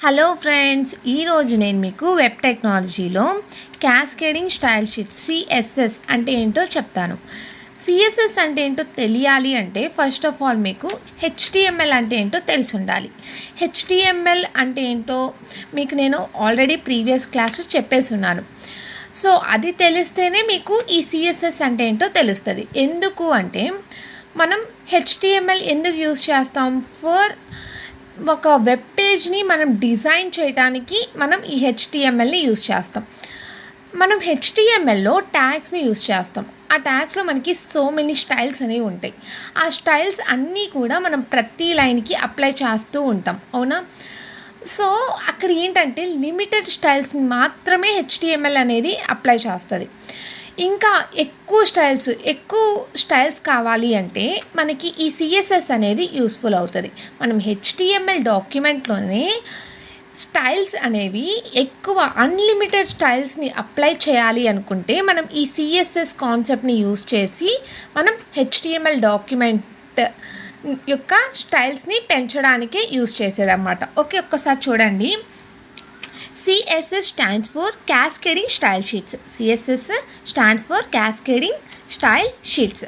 Hello friends, ఈరోజు నేను మీకు వెబ్ టెక్నాలజీలో క్యాస్కేడింగ్ స్టైల్ షీట్ సిఎస్ఎస్ అంటే ఏంటో చెప్తాను. సిఎస్ఎస్ అంటే ఏంటో తెలియాలి అంటే ఫస్ట్ ఆఫ్ ఆల్ మీకు హెచ్టిఎంఎల్ అంటే ఏంటో తెలిసి ఉండాలి. హెచ్టిఎంఎల్ అంటే ఏంటో మీకు నేను ఆల్రెడీ ప్రీవియస్ క్లాస్లో చెప్పేసి ఉన్నాను. సో అది తెలిస్తేనే మీకు ఈ సిఎస్ఎస్ అంటే ఏంటో తెలుస్తుంది. ఎందుకు అంటే మనం హెచ్టిఎంఎల్ ఎందుకు యూజ్ చేస్తాం? ఫర్ ఒక వెబ్ పేజ్ని మనం డిజైన్ చేయడానికి మనం ఈ హెచ్టిఎంఎల్ని యూజ్ చేస్తాం. మనం హెచ్టిఎంఎల్లో ట్యాగ్స్ని యూజ్ చేస్తాం. ఆ ట్యాగ్స్లో మనకి సో మెనీ స్టైల్స్ అనేవి ఉంటాయి. ఆ స్టైల్స్ అన్నీ కూడా మనం ప్రతి లైన్కి అప్లై చేస్తూ ఉంటాం, అవునా? సో అక్కడ ఏంటంటే లిమిటెడ్ స్టైల్స్ని మాత్రమే హెచ్టిఎంఎల్ అనేది అప్లై చేస్తుంది. ఇంకా ఎక్కువ స్టైల్స్ కావాలి అంటే మనకి ఈ సిఎస్ఎస్ అనేది యూస్ఫుల్ అవుతుంది. మనం హెచ్టిఎంఎల్ డాక్యుమెంట్లోనే స్టైల్స్ అనేవి ఎక్కువ అన్లిమిటెడ్ స్టైల్స్ని అప్లై చేయాలి అనుకుంటే మనం ఈ సిఎస్ఎస్ కాన్సెప్ట్ని యూజ్ చేసి మనం హెచ్టిఎంఎల్ డాక్యుమెంట్ యొక్క స్టైల్స్ని పెంచడానికే యూజ్ చేసేదన్నమాట. ఓకే, ఒక్కసారి చూడండి. CSS stands for Cascading Style Sheets. CSS stands for Cascading Style Sheets.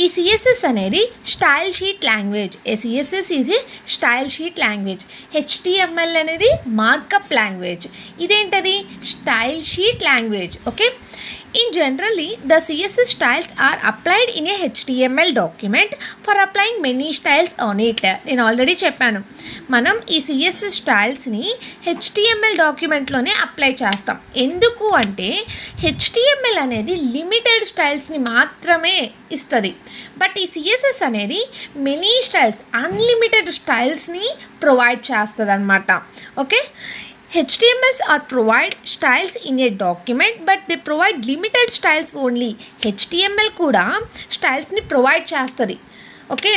ఈ CSS అనేది style sheet language. CSS is a style sheet language. HTML అనేది మార్కప్ లాంగ్వేజ్. ఇదేంటది? Style sheet language. Okay, in generally the CSS styles are applied in a HTML document for applying many styles on it. నేను already చెప్పాను, మనం ఈ CSS స్టైల్స్ని HTML డాక్యుమెంట్లోనే apply చేస్తాం. ఎందుకు అంటే HTML అనేది లిమిటెడ్ స్టైల్స్ని మాత్రమే ఇస్తుంది, బట్ ఈ CSS అనేది మెనీ స్టైల్స్, అన్లిమిటెడ్ స్టైల్స్ని ప్రొవైడ్ చేస్తుంది అన్నమాట. Okay, HTMLs are provide styles in a document, but they provide limited styles only. HTML కూడా స్టైల్స్ని ప్రొవైడ్ చేస్తుంది. ఓకే,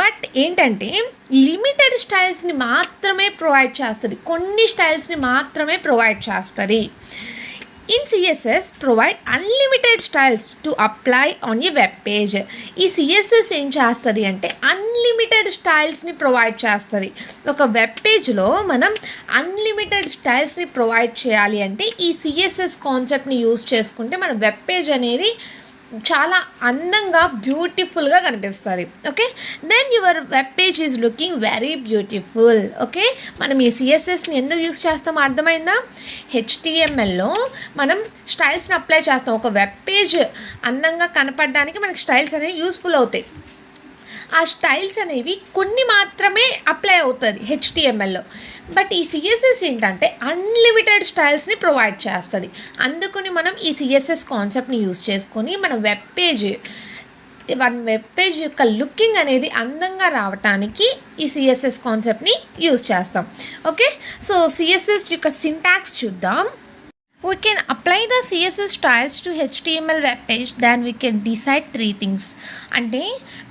బట్ ఏంటంటే లిమిటెడ్ స్టైల్స్ని మాత్రమే ప్రొవైడ్ చేస్తుంది, కొన్ని స్టైల్స్ని మాత్రమే ప్రొవైడ్ చేస్తుంది. In CSS provide unlimited styles to apply on a web page. ఈ CSS ఏం చేస్తుంది అంటే అన్లిమిటెడ్ స్టైల్స్ని ప్రొవైడ్ చేస్తుంది. ఒక వెబ్ పేజ్లో మనం అన్లిమిటెడ్ స్టైల్స్ని ప్రొవైడ్ చేయాలి అంటే ఈ CSS కాన్సెప్ట్ని యూజ్ చేసుకుంటే మన వెబ్ పేజ్ అనేది చాలా అందంగా బ్యూటిఫుల్గా కనిపిస్తుంది. Okay, then your web page is looking very beautiful. Okay, మనం ఈ సిఎస్ఎస్ని ఎందుకు యూజ్ చేస్తామో అర్థమైందా? హెచ్టిఎంఎల్లో మనం స్టైల్స్ని అప్లై చేస్తాం. ఒక వెబ్ పేజ్ అందంగా కనపడడానికి మనకి స్టైల్స్ అనేవి యూస్ఫుల్ అవుతాయి. ఆ స్టైల్స్ అనేవి కొన్ని మాత్రమే అప్లై అవుతుంది హెచ్టిఎంఎల్లో, బట్ ఈ సిఎస్ఎస్ ఏంటంటే అన్లిమిటెడ్ స్టైల్స్ని ప్రొవైడ్ చేస్తుంది. అందుకని మనం ఈ సిఎస్ఎస్ కాన్సెప్ట్ని యూజ్ చేసుకొని మన వెబ్ పేజ్ యొక్క లుకింగ్ అనేది అందంగా రావటానికి ఈ సిఎస్ఎస్ కాన్సెప్ట్ని యూజ్ చేస్తాం. ఓకే, సో సిఎస్ఎస్ యొక్క సింటాక్స్ చూద్దాం. We can apply the CSS styles to HTML web page, then we can decide 3 things. అంటే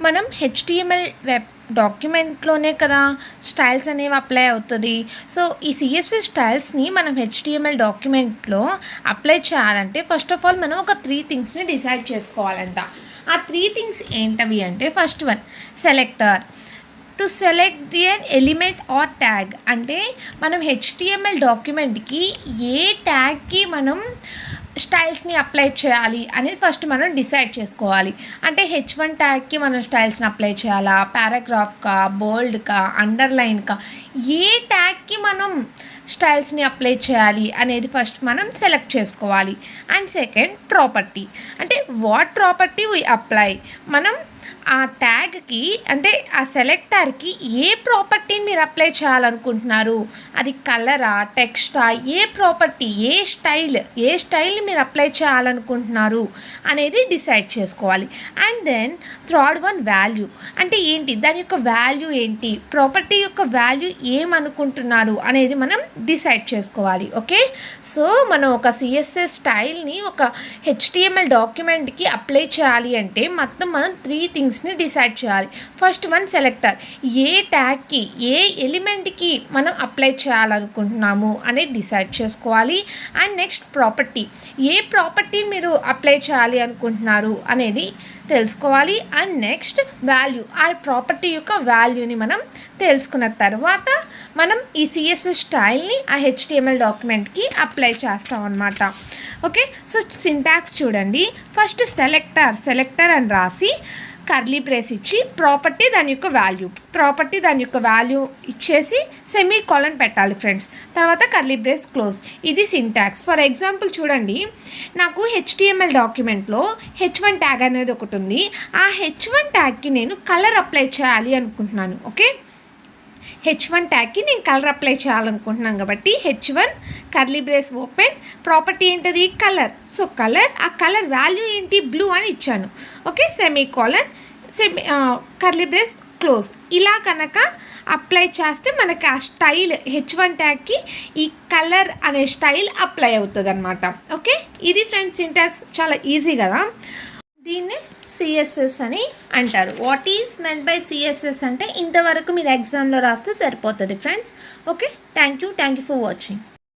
మనం HTML వెబ్ డాక్యుమెంట్లోనే కదా స్టైల్స్ అనేవి అప్లై అవుతుంది. సో ఈ CSS స్టైల్స్ని మనం HTML డాక్యుమెంట్లో అప్లై చేయాలంటే ఫస్ట్ ఆఫ్ ఆల్ మనం ఒక 3 థింగ్స్ని డిసైడ్ చేసుకోవాలంట. ఆ 3 థింగ్స్ ఏంటవి అంటే first one, selector. To select an element are tag అంటే మనం హెచ్టిఎంఎల్ డాక్యుమెంట్కి ఏ ట్యాగ్కి మనం స్టైల్స్ని అప్లై చేయాలి అనేది ఫస్ట్ మనం డిసైడ్ చేసుకోవాలి. అంటే H1 ట్యాగ్కి మనం స్టైల్స్ని అప్లై చేయాలా, పారాగ్రాఫ్కా, బోల్డ్కా, అండర్లైన్కా, ఏ ట్యాగ్కి మనం స్టైల్స్ని అప్లై చేయాలి అనేది ఫస్ట్ మనం సెలెక్ట్ చేసుకోవాలి. And second, property. అంటే వాట్ ప్రాపర్టీ వీ అప్లై. మనం ఆ ట్యాగ్కి అంటే ఆ సెలెక్టర్కి ఏ ప్రాపర్టీని మీరు అప్లై చేయాలనుకుంటున్నారు, అది కలరా, టెక్స్టా, ఏ ప్రాపర్టీ, ఏ స్టైల్ని మీరు అప్లై చేయాలనుకుంటున్నారు అనేది డిసైడ్ చేసుకోవాలి. And then third one, value. అంటే ఏంటి, దాని యొక్క వాల్యూ ఏంటి, ప్రాపర్టీ యొక్క వాల్యూ ఏమనుకుంటున్నారు అనేది మనం డిసైడ్ చేసుకోవాలి. ఓకే, సో మనం ఒక సిఎస్ఎస్ స్టైల్ని ఒక హెచ్టిఎంఎల్ డాక్యుమెంట్కి అప్లై చేయాలి అంటే మొత్తం మనం 3 థింగ్స్ని డిసైడ్ చేయాలి. ఫస్ట్ వన్ సెలెక్టర్, ఏ ట్యాగ్కి ఏ ఎలిమెంట్కి మనం అప్లై చేయాలనుకుంటున్నాము అనేది డిసైడ్ చేసుకోవాలి. అండ్ నెక్స్ట్ ప్రాపర్టీ, ఏ ప్రాపర్టీని మీరు అప్లై చేయాలి అనుకుంటున్నారు అనేది తెలుసుకోవాలి. అండ్ నెక్స్ట్ వాల్యూ, ఆ ప్రాపర్టీ యొక్క వాల్యూని మనం తెలుసుకున్న తర్వాత మనం ఈ సిఎస్ఎస్ స్టైల్ని ఆ హెచ్టిఎంఎల్ డాక్యుమెంట్కి అప్లై చేస్తాం అన్నమాట. ఓకే, సో సింటాక్స్ చూడండి. ఫస్ట్ సెలెక్టర్ అని రాసి కర్లీ బ్రేస్ ఇచ్చి ప్రాపర్టీ దాని యొక్క వాల్యూ ఇచ్చేసి సెమీకోలన్ పెట్టాలి ఫ్రెండ్స్. తర్వాత కర్లీ బ్రేస్ క్లోజ్. ఇది సింటాక్స్. ఫర్ ఎగ్జాంపుల్ చూడండి, నాకు హెచ్టిఎంఎల్ డాక్యుమెంట్లో H1 ట్యాగ్ అనేది ఒకటి ఉంది. ఆ H1 ట్యాగ్కి నేను కలర్ అప్లై చేయాలి అనుకుంటున్నాను. ఓకే, H1 ట్యాగ్కి నేను కలర్ అప్లై చేయాలనుకుంటున్నాను కాబట్టి H1 curly brace open, property ఏంటది కలర్. సో కలర్, ఆ కలర్ వాల్యూ ఏంటి బ్లూ అని ఇచ్చాను. Okay, semicolon curly brace close. ఇలా కనుక అప్లై చేస్తే మనకి ఆ స్టైల్ H1 ట్యాగ్కి ఈ కలర్ అనే స్టైల్ అప్లై అవుతుంది అనమాట. ఓకే, ఇది ఫ్రెండ్స్ సింటాక్స్. చాలా ఈజీ కదా. దీన్ని సిఎస్ఎస్ అని అంటారు. What is meant by CSS అంటే ఇంతవరకు మీరు ఎగ్జామ్లో రాస్తే సరిపోతుంది friends. Okay, thank you for watching.